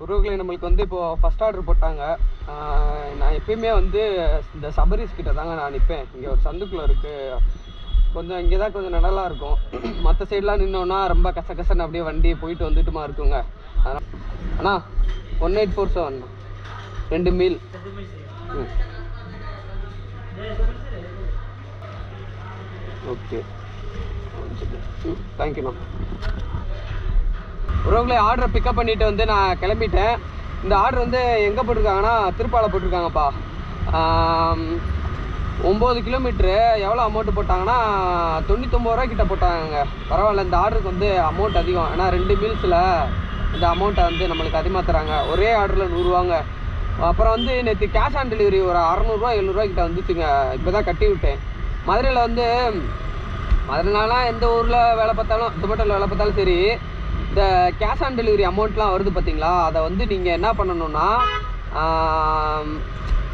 உறவுகளை நம்மளுக்கு வந்து இப்போது ஃபஸ்ட் ஆர்டர் போட்டாங்க. நான் எப்பயுமே வந்து இந்த சபரிஸ் கிட்ட தாங்க நான் நிற்பேன். இங்கே ஒரு சந்துக்குள்ளே இருக்குது, கொஞ்சம் இங்கே தான் கொஞ்சம் நிழலாக இருக்கும். மற்ற சைடெலாம் நின்னோன்னா ரொம்ப கசகசன்னு அப்படியே வண்டி போயிட்டு வந்துட்டுமா இருக்குங்க. அதனால் அண்ணா 1847 2 மீல். ஓகே, தேங்க்யூண்ணா. உறவுகளை ஆர்டரை பிக்கப் பண்ணிவிட்டு வந்து நான் கிளம்பிட்டேன். இந்த ஆர்டர் வந்து எங்கே போட்டிருக்காங்கன்னா திருப்பாலை போட்டிருக்காங்கப்பா. 9 கிலோமீட்ரு. எவ்வளோ அமௌண்ட்டு போட்டாங்கன்னா 99 ரூபா கிட்ட போட்டாங்க. பரவாயில்ல, இந்த ஆர்டருக்கு வந்து அமௌண்ட் அதிகம். ஏன்னா 2 மீல்ஸில் இந்த அமௌண்ட்டை வந்து நம்மளுக்கு அதிகமாக தராங்க. ஒரே ஆர்டரில் 100 ரூபாங்க. அப்புறம் வந்து நேற்று கேஷ் ஆன் டெலிவரி ஒரு 600 700 கிட்ட வந்துச்சுங்க. இப்போ தான் கட்டி விட்டேன். மதுரையில் வந்து மதுரைனாலாம் எந்த ஊரில் வேலை பார்த்தாலும், ஜொமேட்டோவில் வேலை பார்த்தாலும் சரி, இந்த கேஷ் ஆன் டெலிவரி அமௌண்ட்லாம் வருது பார்த்தீங்களா, அதை வந்து நீங்கள் என்ன பண்ணணுன்னா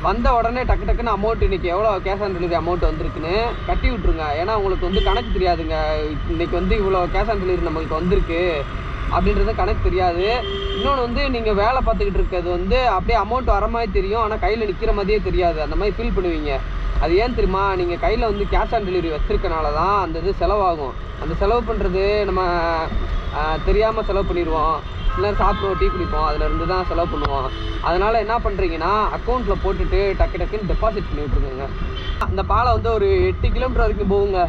வந்த உடனே டக்கு டக்குன்னு அமௌண்ட் இன்றைக்கி எவ்வளோ கேஷ் ஆன் டெலிவரி அமௌண்ட் வந்திருக்குன்னு கட்டி விட்ருங்க. ஏன்னா உங்களுக்கு வந்து கணக்கு தெரியாதுங்க. இன்றைக்கி வந்து இவ்வளோ கேஷ் ஆன் டெலிவரி நம்மளுக்கு வந்திருக்கு அப்படின்றது கணக்கு தெரியாது. இன்னொன்று வந்து நீங்கள் வேலை பார்த்துக்கிட்டு இருக்கிறது வந்து அப்படியே அமௌண்ட் வர மாதிரி தெரியும், ஆனால் கையில் நிற்கிற மாதிரியே தெரியாது. அந்த மாதிரி ஃபீல் பண்ணுவீங்க. அது ஏன் தெரியுமா? நீங்கள் கையில் வந்து கேஷ் ஆன் டெலிவரி வச்சுருக்கனால தான் அந்த இது செலவாகும். அந்த செலவு பண்ணுறது நம்ம தெரியாமல் செலவு பண்ணிடுவோம். இல்லை சாப்பிடுவோம், டீ குடிப்போம், அதிலேருந்து தான் செலவு பண்ணுவோம். அதனால் என்ன பண்ணுறீங்கன்னா அக்கௌண்ட்டில் போட்டுட்டு டக்கு டக்குன்னு டெபாசிட் பண்ணி விட்ருங்க. அந்த பாலை வந்து ஒரு 8 கிலோமீட்டர் வரைக்கும் போகுங்க.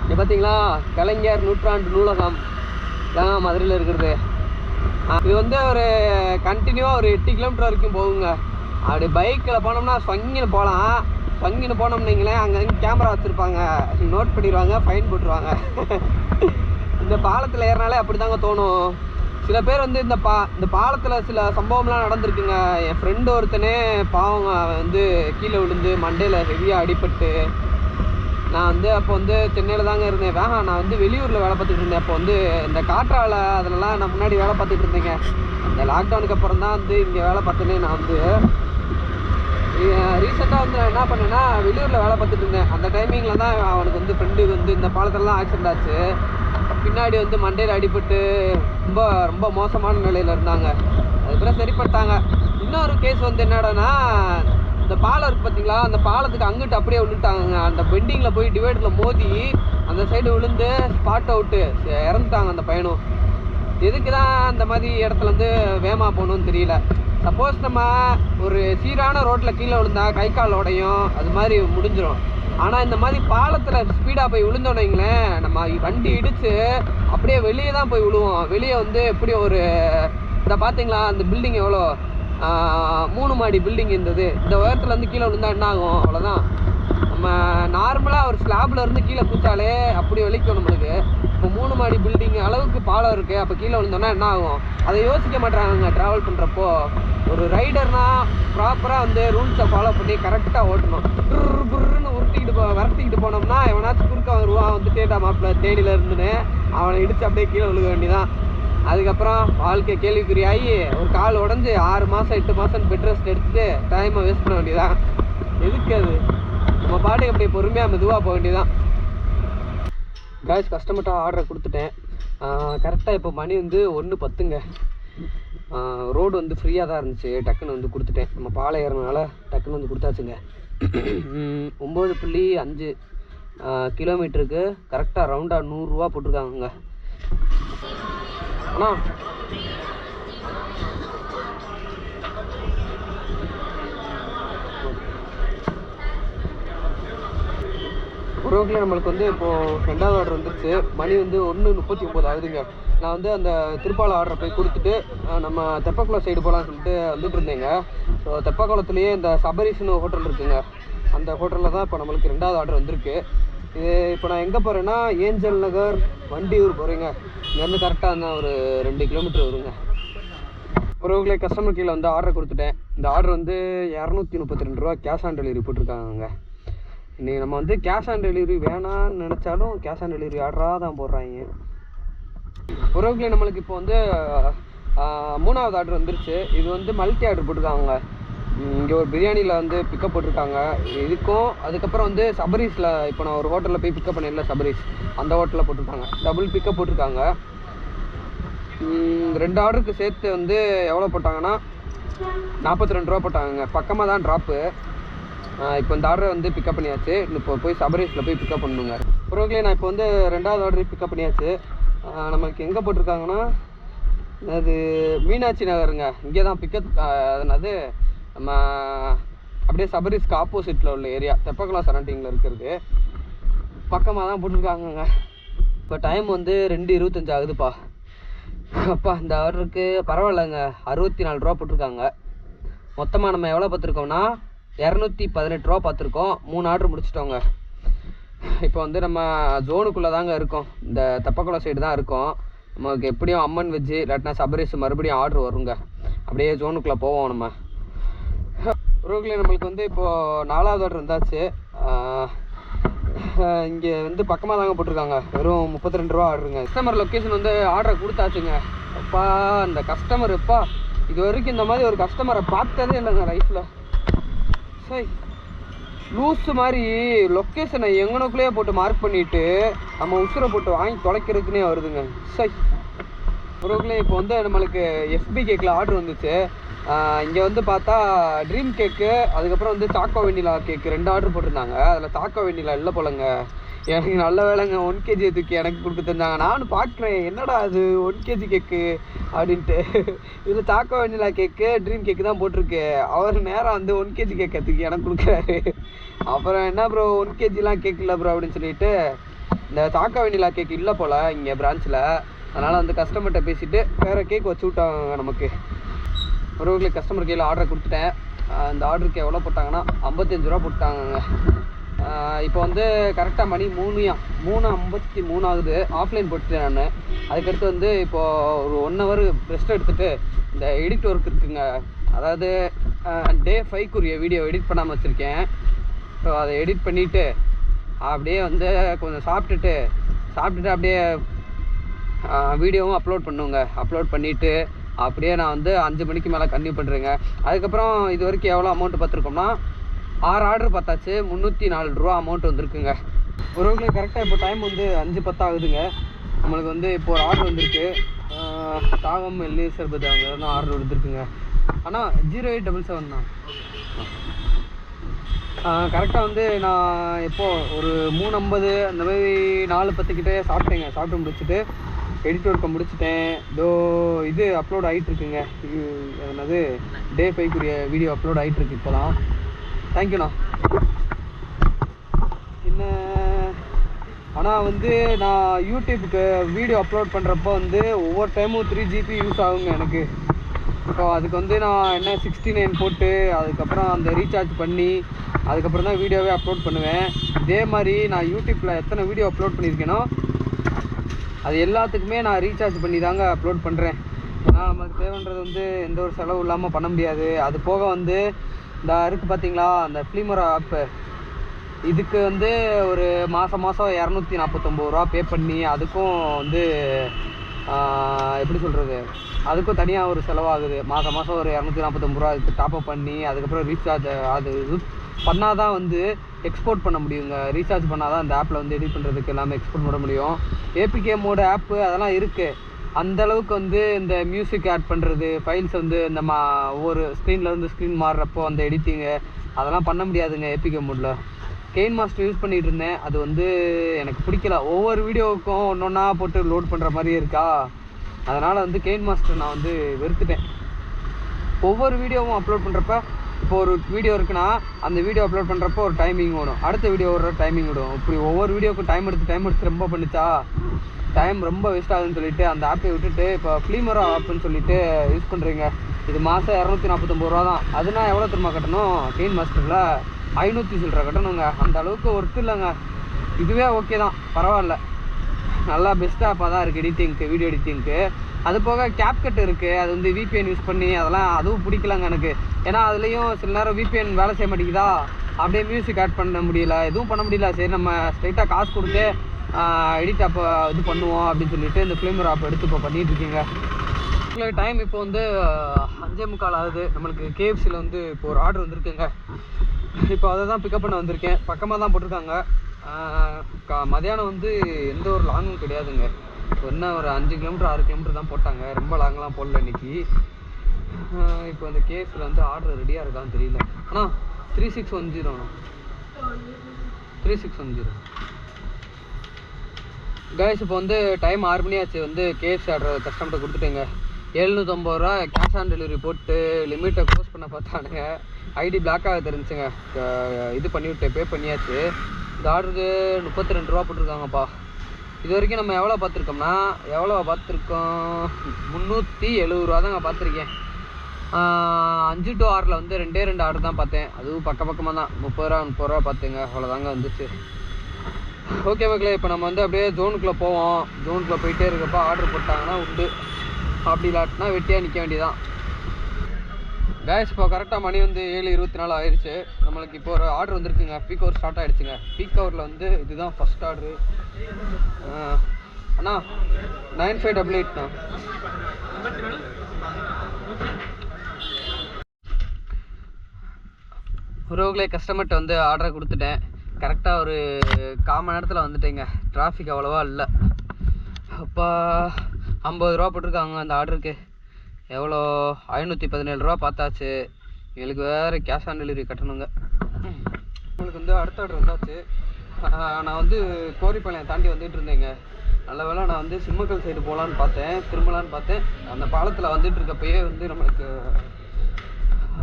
இங்கே பார்த்தீங்களா, கலைஞர் நூற்றாண்டு நூலகம் தான் மதுரையில் இருக்கிறது. இது வந்து ஒரு கண்டினியூவாக ஒரு 8 கிலோமீட்டர் வரைக்கும் போகுங்க. அப்படி பைக்கில் போனோம்னா ஸ்வங்கின்னு போகலாம். ஸ்வங்கின்னு போனோம்னீங்களே, அங்கே கேமரா வச்சுருப்பாங்க, நோட் பண்ணிடுவாங்க, ஃபைன் போட்டுருவாங்க. இந்த பாலத்தில் ஏறினாலே அப்படி தாங்க தோணும். சில பேர் வந்து இந்த பாலத்தில் சில சம்பவம்லாம் நடந்திருக்குங்க. என் ஃப்ரெண்டு ஒருத்தனே பாவங்க வந்து கீழே விழுந்து மண்டையில் ஹெவியாக அடிபட்டு. நான் வந்து அப்போ வந்து சென்னையில் தாங்க இருந்தேன். நான் வந்து வெளியூரில் வேலை பார்த்துட்டு இருந்தேன். அப்போ வந்து இந்த காற்றாலை அதிலலாம் நான் முன்னாடி வேலை பார்த்துட்டு இருந்தேங்க. இந்த லாக்டவுனுக்கு அப்புறம் தான் வந்து இங்கே வேலை பார்த்தேனே. நான் வந்து ரீசெண்டாக வந்து நான் என்ன பண்ணேன்னா வெளியூரில் வேலை பார்த்துட்டு இருந்தேன். அந்த டைமிங்கில் தான் அவனுக்கு வந்து ஃப்ரெண்டுக்கு வந்து இந்த பாலத்திலலாம் ஆக்சிடென்ட் ஆச்சு. பின்னாடி வந்து மண்டையில் அடிபட்டு ரொம்ப ரொம்ப மோசமான நிலையில் இருந்தாங்க. அதுக்கப்புறம் சரிப்பட்டாங்க. இன்னொரு கேஸ் வந்து என்னடானா, இந்த பாலம் இருக்குது பார்த்தீங்களா, அந்த பாலத்துக்கு அங்கிட்டு அப்படியே விழுந்துட்டாங்க. அந்த பெண்டிங்கில் போய் டிவைடரில் மோதி அந்த சைடு விழுந்து ஸ்பாட் அவுட்டு இறந்துட்டாங்க அந்த பையனும். எதுக்கு தான் அந்த மாதிரி இடத்துலேருந்து வேகமாக போகணுன்னு தெரியல. சப்போஸ் நம்ம ஒரு சீரான ரோட்டில் கீழே விழுந்தா கை கால் உடையும், அது மாதிரி முடிஞ்சிடும். ஆனால் இந்த மாதிரி பாலத்தில் ஸ்பீடாக போய் விழுந்தோன்னீங்களேன், நம்ம வண்டி இடித்து அப்படியே வெளியே தான் போய் விழுவோம். வெளியே வந்து எப்படி ஒரு இதை பார்த்தீங்களா, அந்த பில்டிங் எவ்வளோ 3 மாடி பில்டிங் இருந்தது. இந்த உயரத்துலேருந்து கீழே விழுந்தா என்ன ஆகும்? அவ்வளோதான். நம்ம நார்மலாக ஒரு ஸ்லாப்ல இருந்து கீழே குச்சாலே அப்படி வலிக்கும் நம்மளுக்கு. இப்போ 3 மாடி பில்டிங் அளவுக்கு பாலம் இருக்குது. அப்போ கீழே விழுந்தோன்னா என்ன ஆகும்? அதை யோசிக்க மாட்டாங்க ட்ராவல் பண்ணுறப்போ. ஒரு ரைடர்னால் ப்ராப்பராக வந்து ரூல்ஸை ஃபாலோ பண்ணி கரெக்டாக ஓட்டணும். புருன்னு விரட்டிக்கிட்டு போனோம்னா எவனாச்சும் குறுக்க வருவான், வந்துட்டேட்டா மாப்பிள்ள தேனியில் இருந்துன்னு அவனை இடித்து அப்படியே கீழே விழுக வேண்டியதான். அதுக்கப்புறம் வாழ்க்கை கேள்விக்குறியாகி ஒரு கால் உடஞ்சி 6 மாதம் 8 மாதம் பெட் ரெஸ்ட் எடுத்துகிட்டு டைமை வேஸ்ட் பண்ண வேண்டியதான். எதுக்கு அது? நம்ம பாட்டுக்கு அப்படியே பொறுமையாக மெதுவாக போக வேண்டியதான். காய்ஸ், கஸ்டமர்கிட்ட ஆர்டரை கொடுத்துட்டேன். கரெக்டாக இப்போ மணி வந்து 1:10ங்க. ரோடு வந்து ஃப்ரீயாக தான் இருந்துச்சு. டக்குன்னு வந்து கொடுத்துட்டேன். நம்ம பாலை ஏறினால டக்குன்னு வந்து கொடுத்தாச்சுங்க. 9.5 கிலோமீட்டருக்கு கரெக்டாக ரவுண்டாக 100 ரூபா போட்டிருக்காங்க. அண்ணா உறவுகளே, நம்மளுக்கு வந்து இப்போது 2வது ஆர்டர் வந்துருச்சு. மணி வந்து 1:39 ஆகுதுங்க. நான் வந்து அந்த திருப்பாலை ஆர்டரை போய் கொடுத்துட்டு நம்ம தெப்பக்குளம் சைடு போகலான்னு சொல்லிட்டு வந்துட்டு இருந்தேங்க. ஸோ தெப்பக்குளத்துலேயே இந்த சபரிஸ்னு ஹோட்டல் இருக்குங்க. அந்த ஹோட்டலில் தான் இப்போ நம்மளுக்கு 2வது ஆர்டர் வந்திருக்கு. இது இப்போ நான் எங்கே போகிறேன்னா ஏஞ்சல் நகர் வண்டியூர் போகிறேங்க. இங்கேருந்து கரெக்டாக இருந்தால் ஒரு 2 கிலோமீட்டர் வருங்க. உறவுகளே, கஸ்டமர் கீழே வந்து ஆர்டர் கொடுத்துட்டேன். இந்த ஆர்டர் வந்து 232 ரூபா கேஷ் ஆன் டெலிவரி போட்டிருக்காங்க. இன்றைக்கி நம்ம வந்து கேஷ் ஆன் டெலிவரி வேணான்னு நினச்சாலும் கேஷ் ஆன் டெலிவரி ஆர்டராக தான் போடுறாங்க. உறவுகளே, நம்மளுக்கு இப்போ வந்து 3வது ஆர்டர் வந்துருச்சு. இது வந்து மல்டி ஆர்டர் போட்டிருக்காங்க. இங்கே ஒரு பிரியாணியில் வந்து பிக்கப் போட்டிருக்காங்க. இதுக்கும் அதுக்கப்புறம் வந்து சபரிஸில் இப்போ நான் ஒரு ஹோட்டலில் போய் பிக்கப் பண்ணல, சபரிஸ் அந்த ஹோட்டலில் போட்டிருக்காங்க. டபுள் பிக்கப் போட்டிருக்காங்க. 2 ஆர்டருக்கு சேர்த்து வந்து எவ்வளோ போட்டாங்கன்னா 42 ரூபா போட்டாங்க. பக்கமாக தான் ட்ராப்பு. இப்போ இந்த ஆர்டரை வந்து பிக்கப் பண்ணியாச்சு. இப்போ போய் சபரீஸில் போய் பிக்கப் பண்ணணுங்க. பொருட்களே நான் இப்போ வந்து 2வது ஆர்டர் பிக்கப் பண்ணியாச்சு. நமக்கு எங்கே போட்டிருக்காங்கன்னா அது மீனாட்சி நகருங்க. இங்கே தான் பிக்கப். அதனால நம்ம அப்படியே சபரீஸ்க்கு ஆப்போசிட்டில் உள்ள ஏரியா, தெப்பக்குளம் சரௌண்டிங்கில் இருக்கிறது. பக்கமாக தான் போட்டிருக்காங்கங்க. இப்போ டைம் வந்து 2:25 ஆகுதுப்பா. அப்பா இந்த ஆர்டருக்கு பரவாயில்லைங்க, 64 ரூபா போட்டிருக்காங்க. மொத்தமாக நம்ம எவ்வளோ பார்த்துருக்கோம்னா 218 ரூபா பார்த்துருக்கோம். 3 ஆர்டர் முடிச்சிட்டோங்க. இப்போ வந்து நம்ம ஜோனுக்குள்ளே தாங்க இருக்கோம். இந்த தெப்பக்குளம் சைடு தான் இருக்கோம். நமக்கு எப்படியும் அம்மன் வெஜ்ஜு இல்லாட்டினா சபரீஸ் மறுபடியும் ஆர்டர் வருங்க. அப்படியே ஜோனுக்குள்ளே போவோம் நம்ம. ரோகில் நம்மளுக்கு வந்து இப்போது 4வது ஆர்டர் இருந்தாச்சு. இங்கே வந்து பக்கமாக தாங்க போட்டிருக்காங்க. வெறும் 32 ரூபா ஆர்டருங்க. கஸ்டமர் லொக்கேஷன் வந்து ஆர்டரை கொடுத்தாச்சுங்க. அப்பா இந்த கஸ்டமர் எப்பா இது வரைக்கும் இந்த மாதிரி ஒரு கஸ்டமரை பார்த்ததே இல்லைங்க லைஃப்பில். சரி லூஸு மாதிரி லொக்கேஷனை எங்கனக்குள்ளேயே போட்டு மார்க் பண்ணிவிட்டு நம்ம உசுரை போட்டு வாங்கி தொலைக்கிறதுக்குனே வருதுங்க. சரி ரோகில் இப்போ வந்து நம்மளுக்கு எஃபி கேக்கில் ஆர்டர் வந்துச்சு. இங்கே வந்து பார்த்தா ட்ரீம் கேக்கு, அதுக்கப்புறம் வந்து சாக்கோ வெண்ணிலா கேக்கு 2 ஆர்டர் போட்டிருந்தாங்க. அதில் சாக்கோ வெண்ணிலா இல்லை போலங்க. எனக்கு நல்ல வேலைங்க 1 kg தூக்கி எனக்கு கொடுக்க தந்தாங்க. நானும் பார்க்குறேன் என்னடா அது 1 kg கேக்கு அப்படின்ட்டு. இதில் சாக்கோ வெண்ணிலா கேக்கு ட்ரீம் கேக்கு தான் போட்டிருக்கு. அவர் நேரம் வந்து 1 kg கேக்கை தூக்கி எனக்கு கொடுக்குறாரு. அப்புறம் என்ன ப்ரோ 1 kgலாம் கேக் இல்லை ப்ரோ அப்படின்னு சொல்லிட்டு, இந்த சாக்கோ வெண்ணிலா கேக் இல்லை போல் இங்கே பிரான்ச்சில். அதனால் வந்து கஸ்டமர்கிட்ட பேசிவிட்டு வேறு கேக் வச்சு விட்டாங்க நமக்கு. ஒரு கஸ்டமர் கையில் ஆர்டரை கொடுத்துட்டேன். இந்த ஆர்டருக்கு எவ்வளோ போட்டாங்கன்னா 55 ரூபா போட்டாங்க. இப்போ வந்து கரெக்டாக மணி 3:53 ஆகுது. ஆஃப்லைன் போட்டுட்டேன் நான். அதுக்கடுத்து வந்து இப்போது ஒரு 1 hour ரெஸ்ட் எடுத்துகிட்டு இந்த எடிட் ஒர்க் இருக்குங்க. அதாவது Day 5க்குரிய வீடியோ எடிட் பண்ணாமல் வச்சுருக்கேன். ஸோ அதை எடிட் பண்ணிவிட்டு அப்படியே வந்து கொஞ்சம் சாப்பிட்டுட்டு அப்படியே வீடியோவும் அப்லோட் பண்ணுங்க. அப்லோட் பண்ணிவிட்டு அப்படியே நான் வந்து 5 மணிக்கு மேலே கன்டினியூ பண்ணுறேங்க. அதுக்கப்புறம் இது வரைக்கும் எவ்வளோ அமௌண்ட்டு பார்த்துருக்கோம்னா 6 ஆர்டர் பார்த்தாச்சு. 304 ரூபா அமௌண்ட் வந்துருக்குங்க. ஒருவங்களுக்கு கரெக்டாக இப்போ டைம் வந்து 5:10 ஆகுதுங்க. நம்மளுக்கு வந்து இப்போ ஒரு ஆர்டர் வந்துருக்கு. தாகம் எல்லி சர்பத் அங்கே தான் ஆர்டர் வந்துருக்குங்க. ஆனால் 0877 தான். கரெக்டாக வந்து நான் இப்போது ஒரு 3:50 அந்த மாதிரி 4:10 கிட்டே சாப்பிட்டேங்க. சாப்பிட்டு முடிச்சுட்டு எடிட் ஒர்க்கை முடிச்சுட்டேன். இது அப்லோட் ஆகிட்டுருக்குங்க. என்னது Day 5க்குரிய வீடியோ அப்லோட் ஆகிட்டுருக்கு இப்போ தான். தேங்க்யூண்ணா. என்ன ஆனால் வந்து நான் யூடியூப்புக்கு வீடியோ அப்லோட் பண்ணுறப்போ வந்து ஒவ்வொரு டைமும் 3 GB யூஸ் ஆகுங்க எனக்கு. இப்போ அதுக்கு வந்து நான் என்ன 69 போட்டு அதுக்கப்புறம் அந்த ரீசார்ஜ் பண்ணி அதுக்கப்புறம் தான் வீடியோவே அப்லோட் பண்ணுவேன். இதே மாதிரி நான் யூடியூப்பில் எத்தனை வீடியோ அப்லோட் பண்ணியிருக்கேனோ அது எல்லாத்துக்குமே நான் ரீசார்ஜ் பண்ணி தாங்க அப்லோட் பண்ணுறேன். ஏன்னா நமக்கு தேவைன்றது வந்து எந்த ஒரு செலவு இல்லாமல் பண்ண முடியாது. அது போக வந்து இந்த இருக்குது பார்த்தீங்களா அந்த ஃபிலிமரா ஆப்பு, இதுக்கு வந்து ஒரு மாதம் 249 ரூபா பே பண்ணி அதுக்கும் வந்து எப்படி சொல்கிறது, அதுக்கும் தனியாக ஒரு செலவாகுது. மாதம் ஒரு 249 ரூபா இதுக்கு டாப்அப் பண்ணி அதுக்கப்புறம் ரீசார்ஜ் அது இது பண்ணால் தான் வந்து எக்ஸ்போர்ட் பண்ண முடியுங்க. ரீசார்ஜ் பண்ணால் தான் இந்த ஆப்பில் வந்து எடிட் பண்ணுறதுக்கு எல்லாமே எக்ஸ்போர்ட் பண்ண முடியும். ஏபிகே மோடு ஆப்பு அதெல்லாம் இருக்குது. அந்தளவுக்கு வந்து இந்த மியூசிக் ஆட் பண்ணுறது, ஃபைல்ஸ் வந்து இந்த ஒவ்வொரு ஸ்க்ரீனில் வந்து ஸ்க்ரீன் மாறுறப்போ அந்த எடிட்டிங்கு அதெல்லாம் பண்ண முடியாதுங்க ஏபிகே மோடில். கெயின் மாஸ்டர் யூஸ் பண்ணிகிட்டு இருந்தேன். அது வந்து எனக்கு பிடிக்கல. ஒவ்வொரு வீடியோவுக்கும் ஒன்றா போட்டு லோட் பண்ணுற மாதிரியே இருக்கா. அதனால் வந்து கெயின் மாஸ்டர் நான் வந்து வெறுத்துட்டேன். ஒவ்வொரு வீடியோவும் அப்லோட் பண்ணுறப்ப இப்போ ஒரு வீடியோ இருக்குன்னா அந்த வீடியோ அப்லோட் பண்ணுறப்போ ஒரு டைமிங் ஓடும், அடுத்த வீடியோ ஒரு டைமிங் விடும். இப்படி ஒவ்வொரு வீடியோவுக்கும் டைம் எடுத்து ரொம்ப பண்ணிச்சா டைம் ரொம்ப வேஸ்ட் ஆகுதுன்னு சொல்லிட்டு அந்த ஆப்பை விட்டுட்டு இப்போ ஃபிலிமரா ஆப்புன்னு சொல்லிட்டு யூஸ் பண்ணுறீங்க. இது மாதம் 249 ரூபா தான். அதுனா எவ்வளோ திரும்ப கட்டணும்? கெயின் மாஸ்டரில் 500 சில்லரை கட்டணுங்க. அந்த அளவுக்கு ஒர்த்து இல்லைங்க. இதுவே ஓகே தான், பரவாயில்ல, நல்லா பெஸ்ட் ஆப்பாக தான் இருக்குது எடிட்டிங்க்கு, வீடியோ எடிட்டிங்க்கு. அது போக கேப்கட் இருக்குது. அது வந்து VPN யூஸ் பண்ணி அதுவும் பிடிக்கலங்க எனக்கு. ஏன்னா அதுலேயும் சில நேரம் VPN வேலை செய்ய மாட்டேங்குதா, அப்படியே மியூசிக் ஆட் பண்ண முடியல, எதுவும் பண்ண முடியல. சரி நம்ம ஸ்ட்ரைட்டாக காசு கொடுத்து எடிட் ஆப்பை இது பண்ணுவோம் அப்படின்னு சொல்லிட்டு இந்த ஃபிலிமர் ஆப் எடுத்து இப்போ பண்ணிகிட்ருக்கீங்க. உங்களுக்கு டைம் இப்போ வந்து 5:45 ஆகுது. நம்மளுக்கு KFCயில் வந்து இப்போ ஒரு ஆர்டர் வந்துருக்குங்க. இப்போ அதை தான் பிக்கப் பண்ண வந்திருக்கேன். பக்கமாக தான் போட்டிருக்காங்க. மதியானம் வந்து எந்த ஒரு லாங்கும் கிடையாதுங்க. என்ன ஒரு 5 கிலோமீட்டர் 6 கிலோமீட்டர் தான் போட்டாங்க, ரொம்ப லாங்கெலாம் போடல இன்னைக்கு. இப்போ அந்த கேஸில் வந்து ஆர்டர் ரெடியாக இருக்கான்னு தெரியல. ஆனால் 3610 3610 கைஸ். இப்போ வந்து டைம் 6 மணி ஆச்சு. வந்து கேஸ் ஆர்டர் கஸ்டமர்கிட்ட கொடுத்துட்டேங்க. 750 ரூபா கேஷ் ஆன் டெலிவரி போட்டு லிமிட்டை க்ளோஸ் பண்ண பார்த்தானுங்க. ஐடி பிளாக்காக தெரிஞ்சுங்க. இது பண்ணிவிட்டு பே பண்ணியாச்சு. இந்த ஆர்டருக்கு 32 ரூபா போட்டிருக்காங்கப்பா. இது வரைக்கும் நம்ம எவ்வளோ பார்த்துருக்கோம் 370 ரூபா தாங்க பார்த்துருக்கேன். 5 to 6 வந்து 2 ஆர்டர் தான் பார்த்தேன். அதுவும் பக்கமாக தான் 30 ரூபா பார்த்துங்க. அவ்வளோதாங்க வந்துச்சு. ஓகே மக்களே, இப்போ நம்ம வந்து அப்படியே ஜோனுக்குள்ளே போவோம். ஜோனுக்குள்ளே போயிட்டே இருக்கப்போ ஆர்டர் போட்டாங்கன்னா உண்டு, அப்படி இல்லாட்டினா வெட்டியாக நிற்க வேண்டியதான். கேஸ் இப்போ கரெக்டாக மணி வந்து 7:24 ஆயிடுச்சு. நம்மளுக்கு இப்போ ஒரு ஆர்டர் வந்துருக்குங்க. பீக் ஹவர் ஸ்டார்ட் ஆகிடுச்சுங்க. பீக் ஹவரில் வந்து இதுதான் ஃபஸ்ட் ஆர்டரு. அண்ணா 9588ண்ணா. உறவுகளே, கஸ்டமர்கிட்ட வந்து ஆர்டரை கொடுத்துட்டேன். கரெக்டாக ஒரு 1/4 மணி நேரத்தில் வந்துட்டேங்க. டிராஃபிக் அவ்வளோவா இல்லை. அப்போ 50 ரூபா போட்டிருக்காங்க அந்த ஆர்டருக்கு. எவ்வளோ 517 ரூபா பார்த்தாச்சு. எங்களுக்கு வேறு கேஷ் ஆன் டெலிவரி கட்டணுங்க. உங்களுக்கு வந்து அடுத்த ஆர்டர் வந்தாச்சு. நான் வந்து கோரிப்பாளையம் தாண்டி வந்துட்டு இருந்தேங்க. நல்ல வேளை நான் வந்து சிம்மக்கல் சைடு போகலான்னு பார்த்தேன், திரும்பலான்னு பார்த்தேன். அந்த பாலத்தில் வந்துட்டு இருக்கப்பயே வந்து நம்மளுக்கு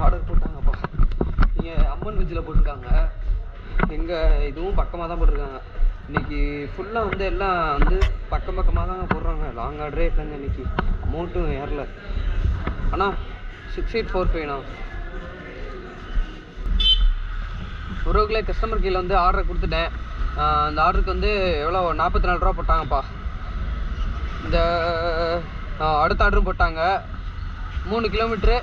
ஆர்டர் போட்டாங்கப்பா. நீங்கள் அம்மன் வெஜ்ஜில் போட்டிருக்காங்க. எங்கள் இதுவும் பக்கமாக தான் போட்டிருக்காங்க. இன்றைக்கி ஃபுல்லாக வந்து எல்லாம் வந்து பக்கமாக தாங்க போடுறாங்க. லாங் ஆர்டரே இல்லைங்க இன்றைக்கி. அமௌண்ட்டும் ஏறல. ஆனால் 6845ண்ணா. உறவுகளே, கஸ்டமர் கீழே வந்து ஆர்டரை கொடுத்துட்டேன். அந்த ஆர்டருக்கு வந்து எவ்வளோ 44 ரூபா போட்டாங்கப்பா. இந்த அடுத்த ஆர்டரும் போட்டாங்க. 3 கிலோமீட்ரு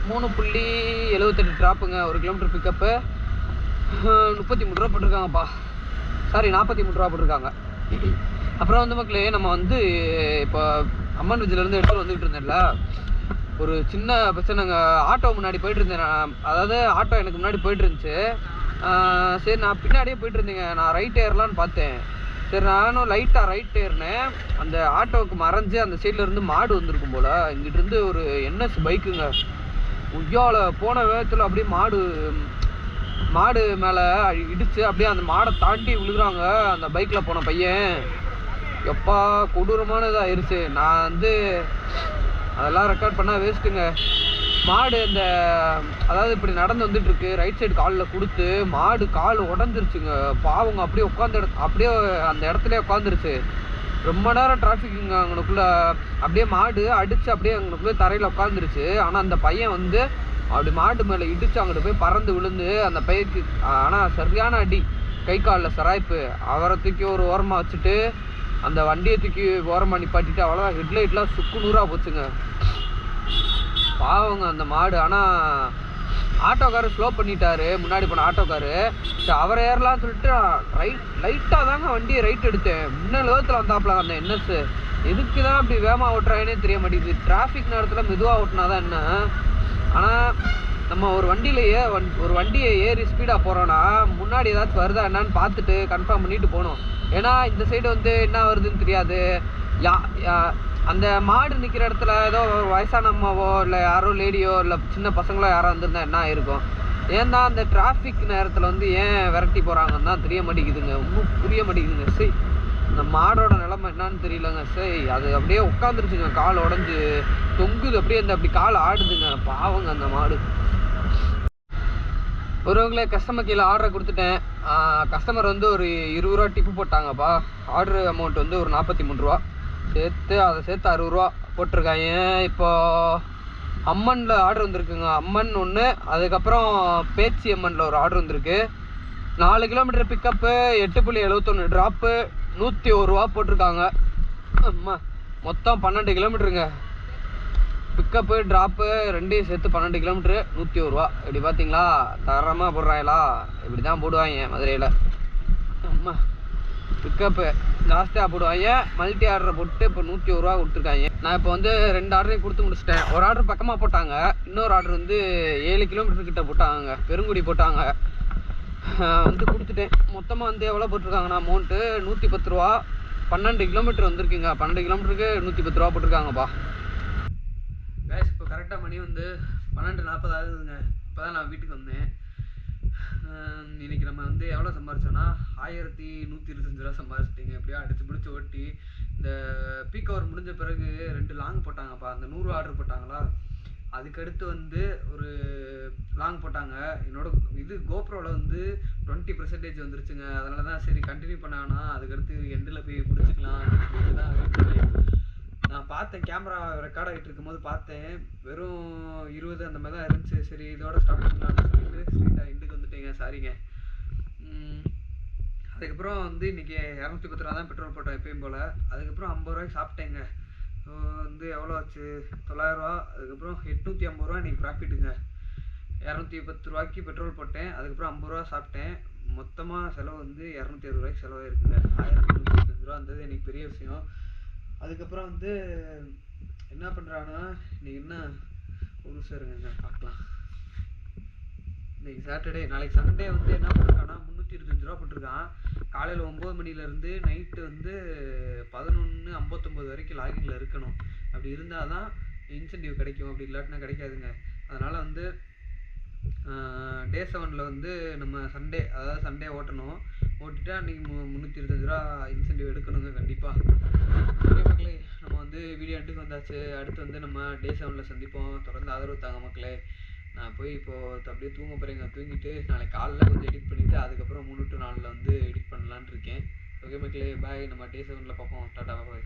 3.78 ட்ராப்புங்க. 1 kilometre pickup. 33 ரூபா போட்டிருக்காங்கப்பா. சாரி 43 ரூபா போட்டிருக்காங்க. அப்புறம் வந்து மக்களே, நம்ம வந்து இப்போ அம்மன் வெஜ்ஜிலேருந்து எடுத்துகிட்டு வந்துக்கிட்டு இருந்தேன்ல, ஒரு சின்ன பிரச்சனைங்க. ஆட்டோ முன்னாடி போயிட்டு இருந்தேன். அதாவது ஆட்டோ எனக்கு முன்னாடி போயிட்டு இருந்துச்சு. சரி, நான் பின்னாடியே போயிட்டு இருந்தேங்க. நான் ரைட் ஏறலான்னு பார்த்தேன். சரி, நானும் லைட்டாக ரைட் ஏறினேன். அந்த ஆட்டோவுக்கு மறைஞ்சு அந்த சைட்லேருந்து மாடு வந்திருக்கும் போல். இங்கிட்டிருந்து ஒரு NS பைக்குங்க. உய்யால போன வேகத்தில் அப்படியே மாடு மேலே இடித்து அப்படியே அந்த மாடை தாண்டி விழுகிறாங்க அந்த பைக்கில் போன பையன். எப்பா கொடூரமான இதாக ஆயிடுச்சு. நான் வந்து அதெல்லாம் ரெக்கார்ட் பண்ணால் வேஸ்ட்டுங்க. மாடு அதாவது இப்படி நடந்து வந்துட்டுருக்கு. ரைட் சைடு காலில் கொடுத்து மாடு கால் உடஞ்சிருச்சுங்க. பாவங்க அப்படியே அந்த இடத்துல உட்காந்துருச்சு. ரொம்ப நேரம் டிராஃபிக்குங்க. அங்கனுக்குள்ளே அப்படியே மாடு அடித்து அப்படியே அங்கனுக்குள்ளே தரையில் உட்காந்துருச்சு. ஆனால் அந்த பையன் வந்து அப்படி மாடு மேலே இடித்து அங்கிட்டு போய் பறந்து விழுந்து அந்த பையனுக்கு ஆனால் சரியான அடி, கை காலில் சராய்ப்பு. அவரை தூக்கி ஒரு ஓரமாக வச்சுட்டு அந்த வண்டியை தூக்கி ஓரமாக நிப்பாட்டிட்டு அவ்வளோதான். ஹெட்லைட்லாம் சுக்கு நூறாக போச்சுங்க. பாவங்க அந்த மாடு. ஆனால் ஆட்டோக்காரு ஸ்லோ பண்ணிட்டாரு, முன்னாடி போன ஆட்டோக்காரு. சரி, அவரை ஏறலான்னு சொல்லிட்டு லைட்டாக தாங்க வண்டியை ரைட் எடுத்தேன். முன்ன லோகத்தில் வந்தாப்புல அந்த NS. எதுக்கு தான் அப்படி வேகமாக ஓட்டுறாங்கன்னே தெரிய மாட்டேங்குது. டிராஃபிக் நேரத்தில் மெதுவாக ஓட்டினா தான் என்ன. ஆனால் நம்ம ஒரு வண்டியை ஏறி ஸ்பீடாக போகிறோன்னா முன்னாடி ஏதாச்சும் வருதா என்னன்னு பார்த்துட்டு கன்ஃபார்ம் பண்ணிட்டு போகணும். ஏன்னா இந்த சைடு வந்து என்ன வருதுன்னு தெரியாது. அந்த மாடு நிற்கிற இடத்துல ஏதோ வயசான அம்மாவோ இல்லை யாரோ லேடியோ இல்லை சின்ன பசங்களோ யாரோ வந்திருந்தா என்ன ஆயிருக்கும். ஏன்னா அந்த டிராஃபிக் நேரத்தில் வந்து ஏன் விரட்டி போகிறாங்கன்னு தான் தெரிய மாட்டேங்குதுங்க. இன்னும் புரிய மாட்டேங்குதுங்க. சரி, அந்த மாடோட நிலைமை என்னன்னு தெரியலங்க. சரி, அது அப்படியே உட்காந்துருச்சுங்க. கால் உடஞ்சி தொங்குது அப்படியே. அப்படி கால் ஆடுதுங்க. பாவங்க அந்த மாடு. ஒருவங்களே, கஸ்டமர் கீழே ஆர்டரை கொடுத்துட்டேன். கஸ்டமர் வந்து ஒரு 20 ரூபா டிப்பு போட்டாங்கப்பா. ஆர்டர் அமௌண்ட் வந்து ஒரு 43 ரூபா சேர்த்து 60 ரூபா போட்டிருக்காங்க. இப்போ அம்மனில் ஆர்டர் வந்துருக்குங்க. அம்மன் ஒன்று, அதுக்கப்புறம் பேச்சி அம்மனில் ஒரு ஆர்டர் வந்துருக்கு. 4 கிலோமீட்டர் பிக்கப்பு, 8.71 ட்ராப்பு, 101 ரூபா போட்டிருக்காங்க. மொத்தம் 12 கிலோமீட்டருங்க. பிக்கப்பு ட்ராப்பு ரெண்டையும் சேர்த்து 12 கிலோமீட்ரு, 101 ரூபா. இப்படி பார்த்தீங்களா, தரமாக போடுறாங்களா? இப்படி தான் போடுவாங்க மதுரையில். பிக்கப்பு ஜாஸ்தியாக போடுவாங்க. மல்டி ஆர்டரை போட்டு இப்போ 101 ரூபா கொடுத்துருக்காங்க. நான் இப்போ வந்து 2 ஆர்டரையும் கொடுத்து முடிச்சிட்டேன். ஒரு ஆர்டர் பக்கமாக போட்டாங்க, இன்னொரு ஆர்டர் வந்து 7 கிலோமீட்டர் கிட்ட போட்டாங்க. பெருங்குடி போட்டாங்க. வந்து கொடுத்துட்டேன். மொத்தமாக வந்து எவ்வளோ போட்டிருக்காங்கன்னா அமௌண்ட்டு 110 ரூபா. 12 கிலோமீட்டர் வந்திருக்குங்க. 12 கிலோமீட்டருக்கு 110 ரூபா போட்டிருக்காங்கப்பா. கேஸ் இப்போ கரெக்டாக மணி வந்து 12:40 ஆகுதுங்க. இப்போ தான் நான் வீட்டுக்கு வந்தேன். இன்றைக்கி நம்ம வந்து எவ்வளோ சம்பாரிச்சோன்னா 1125 ரூபா சம்பாரிச்சிட்டிங்க. எப்படியோ அடிச்சு பிடிச்சி ஓட்டி இந்த பீக் ஹவர் முடிஞ்ச பிறகு 2 லாங் போட்டாங்கப்பா. அந்த 100 ஆர்டர் போட்டாங்களா, அதுக்கடுத்து வந்து ஒரு லாங் போட்டாங்க. என்னோட இது கோப்ரோவில் வந்து 20% வந்துருச்சுங்க. அதனால தான் சரி கண்டினியூ பண்ணாங்கன்னா அதுக்கடுத்து எண்டில் போய் பிடிச்சிக்கலாம் அப்படின்னு சொல்லிட்டு தான் நான் பார்த்தேன். கேமரா ரெக்கார்ட் ஆகிட்டு இருக்கும்போது பார்த்தேன், வெறும் 20 அந்த மாதிரி தான் இருந்துச்சு. சரி இதோட ஸ்டாப் பண்ணலாம்னு சொல்லிட்டு ஸ்ட்ரீட்டாக எண்டுக்கு வந்துட்டேங்க. சாரிங்க. அதுக்கப்புறம் வந்து இன்றைக்கி 210 ரூபா தான் பெட்ரோல் போட்டோம் எப்பயும் போல். அதுக்கப்புறம் 50 ரூபாய்க்கு சாப்பிட்டேங்க. வந்து எவ்வளோ ஆச்சு, 900 ரூபா. அதுக்கப்புறம் 850 ரூபா இன்றைக்கி ப்ராஃபிட்டுங்க. 210 ரூபாய்க்கு பெட்ரோல் போட்டேன். அதுக்கப்புறம் 50 ரூபா சாப்பிட்டேன். மொத்தமாக செலவு வந்து 260 ரூபாய்க்கு செலவாயிருக்குங்க. 1325 ரூபா இருந்தது எனக்கு பெரிய விஷயம். அதுக்கப்புறம் வந்து என்ன பண்ணுறான்னா, இன்றைக்கி என்ன ஒரு நிமிஷம் இருங்க பார்க்கலாம். இன்றைக்கி சாட்டர்டே, நாளைக்கு சண்டே வந்து என்ன பண்ணிருக்கான்னா 325 ரூபா போட்டிருக்கான். காலையில் 9 மணிலேருந்து நைட்டு வந்து 11:59 வரைக்கும் லாகின்ல இருக்கணும். அப்படி இருந்தால் தான் இன்சென்டிவ் கிடைக்கும். அப்படி இல்லாட்டினா கிடைக்காதுங்க. அதனால் வந்து டே 7ல் வந்து நம்ம சண்டே ஓட்டணும். ஓட்டிட்டா அன்றைக்கி 325 ரூபா இன்சென்டிவ் எடுக்கணுங்க கண்டிப்பாக. ஓகே மக்களே, நம்ம வந்து வீடியோ எண்டுக்கு வந்தாச்சு. அடுத்து வந்து நம்ம டே 7ல் சந்திப்போம். தொடர்ந்து ஆதரவு தாங்க மக்களே. நான் போய் இப்போது அப்படியே தூங்க போகிறேங்க. தூங்கிட்டு நாளைக்கு காலையில் கொஞ்சம் எடிட் பண்ணிவிட்டு அதுக்கப்புறம் 3 to 4 வந்து எடிட் பண்ணலான்னு இருக்கேன். ஓகே மக்களே, பாய். நம்ம டே 7ல் பார்ப்போம். டாட்டா பாய்.